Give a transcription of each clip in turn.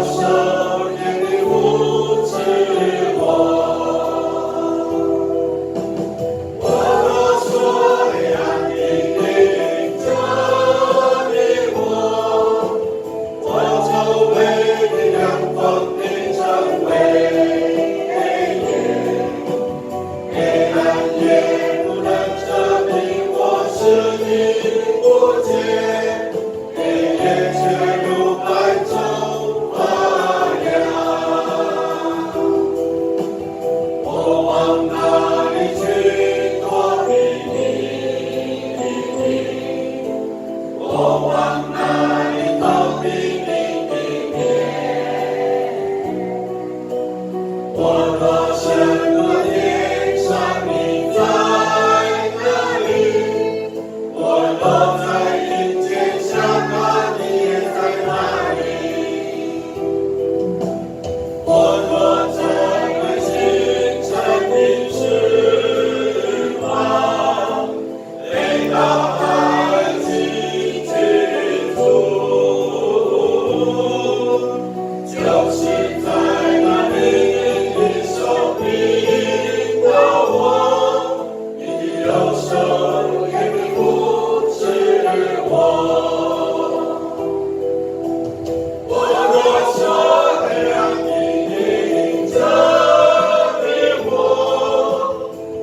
手引领扶持我。我若说亮你领着你我周围的阳光变成为黑暗也不能遮蔽我视力不见，黑夜却如白昼发亮。我往哪里去躲避你？我往哪里逃避你的面？我若升到天上，你在哪里？我若在阴间下榻，你也在那里。我若成为星辰的翅膀，飞到海极之处，就是在那里，你的手引导我，你的右手也会扶持我。我若说黑暗你领着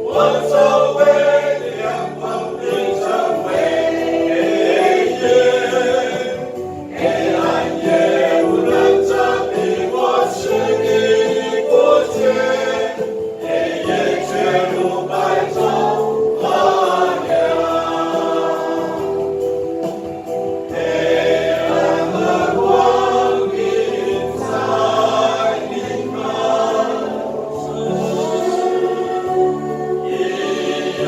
我周围的阳光变成为黑夜，黑暗也不能遮蔽我视力不见，黑夜却如白昼发亮。黑暗和光明在你们一样。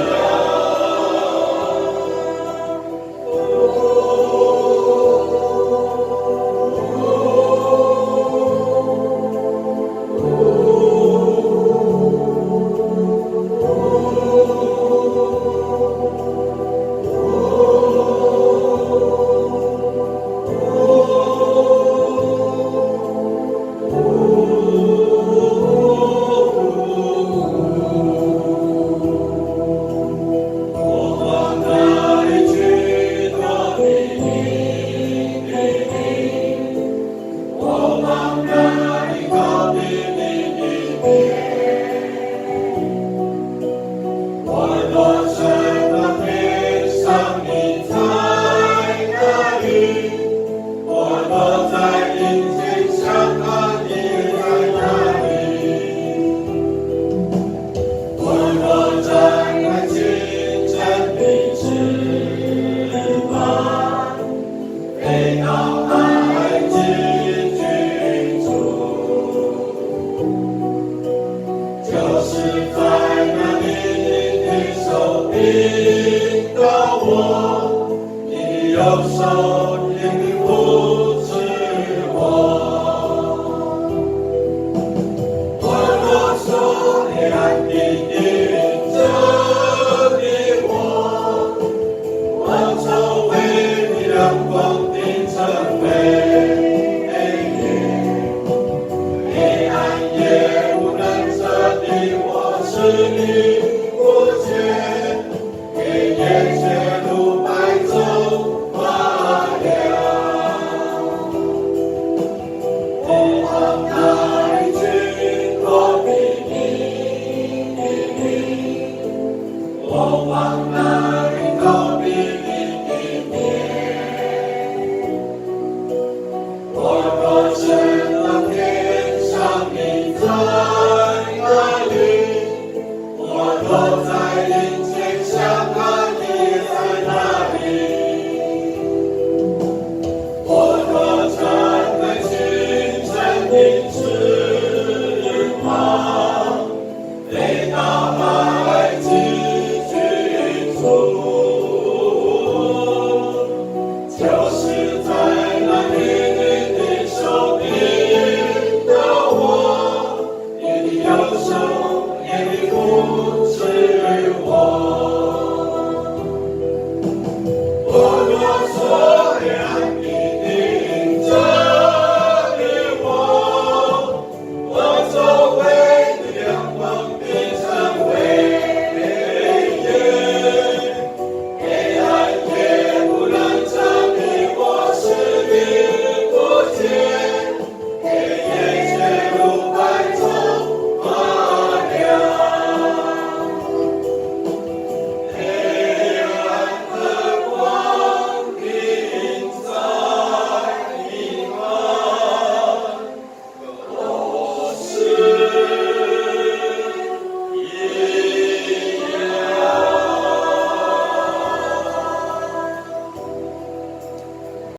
我往哪里去躲避你的名？我往哪里逃避你的面？我若升到天上，你在哪里？我若在阴间下榻，你也在那里。我若展开清晨的翅膀，飞到海极居住，就是在那里，你的手引导我，你的右手引领我。